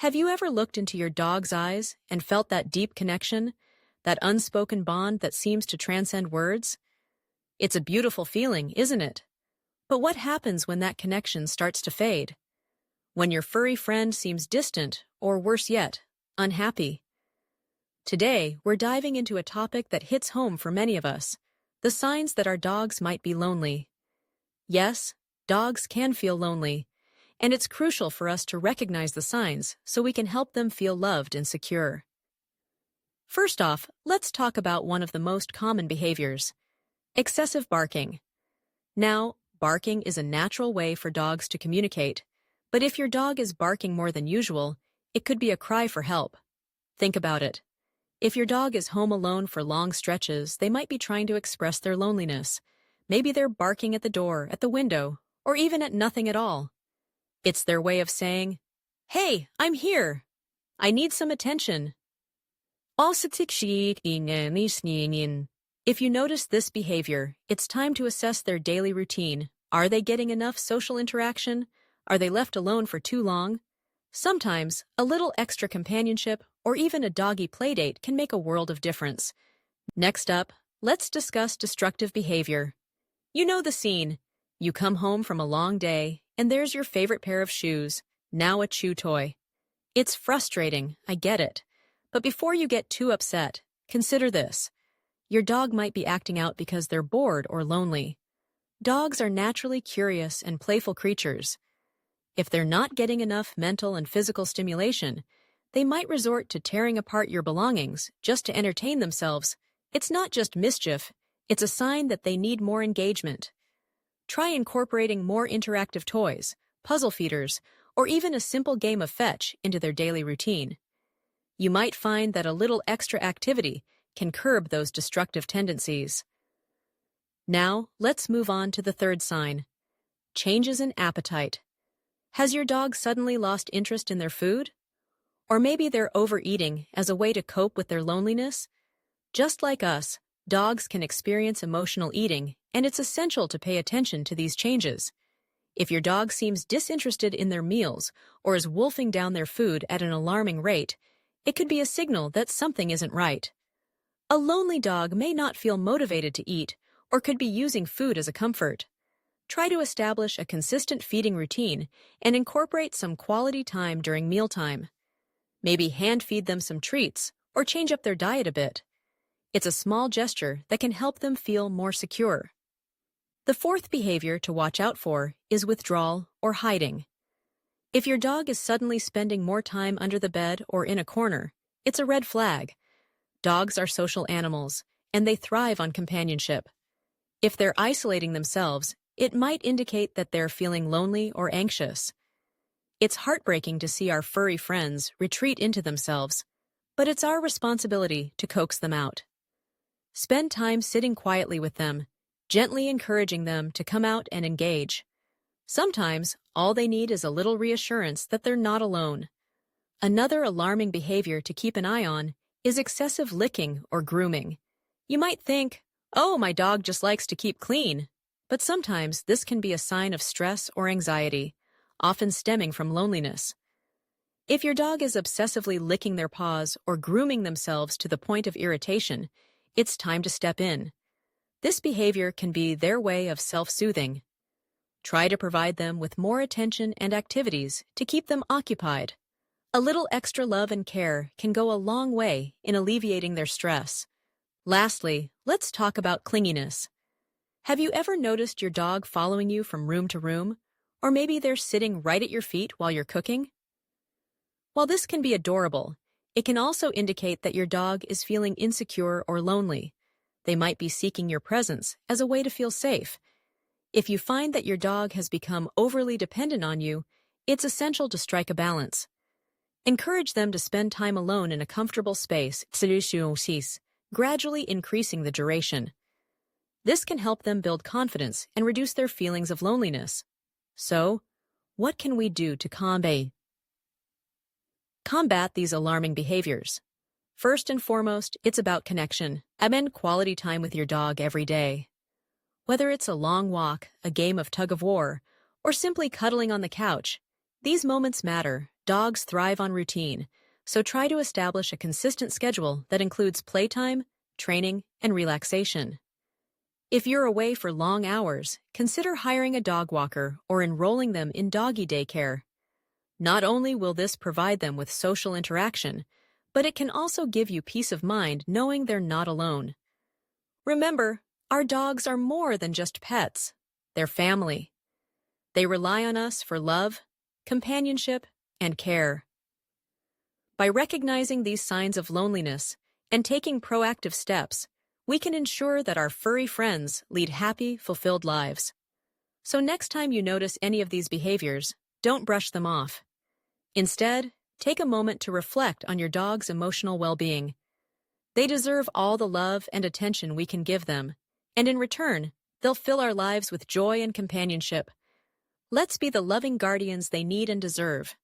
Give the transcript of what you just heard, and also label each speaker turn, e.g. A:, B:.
A: Have you ever looked into your dog's eyes and felt that deep connection, that unspoken bond that seems to transcend words? It's a beautiful feeling, isn't it? But what happens when that connection starts to fade? When your furry friend seems distant, or worse yet, unhappy? Today, we're diving into a topic that hits home for many of us: the signs that our dogs might be lonely. Yes, dogs can feel lonely, and it's crucial for us to recognize the signs so we can help them feel loved and secure. First off, let's talk about one of the most common behaviors: excessive barking. Now, barking is a natural way for dogs to communicate, but if your dog is barking more than usual, it could be a cry for help. Think about it. If your dog is home alone for long stretches, they might be trying to express their loneliness. Maybe they're barking at the door, at the window, or even at nothing at all. It's their way of saying, "Hey, I'm here. I need some attention." If you notice this behavior, it's time to assess their daily routine. Are they getting enough social interaction? Are they left alone for too long? Sometimes, a little extra companionship or even a doggy playdate can make a world of difference. Next up, let's discuss destructive behavior. You know the scene. You come home from a long day, and there's your favorite pair of shoes, now a chew toy. It's frustrating, I get it. But before you get too upset, consider this. Your dog might be acting out because they're bored or lonely. Dogs are naturally curious and playful creatures. If they're not getting enough mental and physical stimulation, they might resort to tearing apart your belongings just to entertain themselves. It's not just mischief, it's a sign that they need more engagement. Try incorporating more interactive toys, puzzle feeders, or even a simple game of fetch into their daily routine. You might find that a little extra activity can curb those destructive tendencies. Now, let's move on to the third sign: changes in appetite. Has your dog suddenly lost interest in their food? Or maybe they're overeating as a way to cope with their loneliness? Just like us, dogs can experience emotional eating, and it's essential to pay attention to these changes. If your dog seems disinterested in their meals or is wolfing down their food at an alarming rate, it could be a signal that something isn't right. A lonely dog may not feel motivated to eat or could be using food as a comfort. Try to establish a consistent feeding routine and incorporate some quality time during mealtime. Maybe hand feed them some treats or change up their diet a bit. It's a small gesture that can help them feel more secure. The fourth behavior to watch out for is withdrawal or hiding. If your dog is suddenly spending more time under the bed or in a corner, it's a red flag. Dogs are social animals, and they thrive on companionship. If they're isolating themselves, it might indicate that they're feeling lonely or anxious. It's heartbreaking to see our furry friends retreat into themselves, but it's our responsibility to coax them out. Spend time sitting quietly with them, gently encouraging them to come out and engage. Sometimes, all they need is a little reassurance that they're not alone. Another alarming behavior to keep an eye on is excessive licking or grooming. You might think, "Oh, my dog just likes to keep clean." But sometimes this can be a sign of stress or anxiety, often stemming from loneliness. If your dog is obsessively licking their paws or grooming themselves to the point of irritation, it's time to step in. This behavior can be their way of self-soothing. Try to provide them with more attention and activities to keep them occupied. A little extra love and care can go a long way in alleviating their stress. Lastly, let's talk about clinginess. Have you ever noticed your dog following you from room to room? Or maybe they're sitting right at your feet while you're cooking? While this can be adorable, it can also indicate that your dog is feeling insecure or lonely. They might be seeking your presence as a way to feel safe. If you find that your dog has become overly dependent on you, it's essential to strike a balance. Encourage them to spend time alone in a comfortable space, gradually increasing the duration. This can help them build confidence and reduce their feelings of loneliness. So, what can we do to combat these alarming behaviors? First and foremost, it's about connection. Spend quality time with your dog every day. Whether it's a long walk, a game of tug-of-war, or simply cuddling on the couch, these moments matter Dogs thrive on routine, so try to establish a consistent schedule that includes playtime, training, and relaxation. If you're away for long hours, consider hiring a dog walker or enrolling them in doggy daycare. Not only will this provide them with social interaction, but it can also give you peace of mind knowing they're not alone. Remember, our dogs are more than just pets. They're family. They rely on us for love, companionship, and care. By recognizing these signs of loneliness and taking proactive steps, we can ensure that our furry friends lead happy, fulfilled lives. So next time you notice any of these behaviors, don't brush them off. Instead, take a moment to reflect on your dog's emotional well-being. They deserve all the love and attention we can give them, and in return, they'll fill our lives with joy and companionship. Let's be the loving guardians they need and deserve.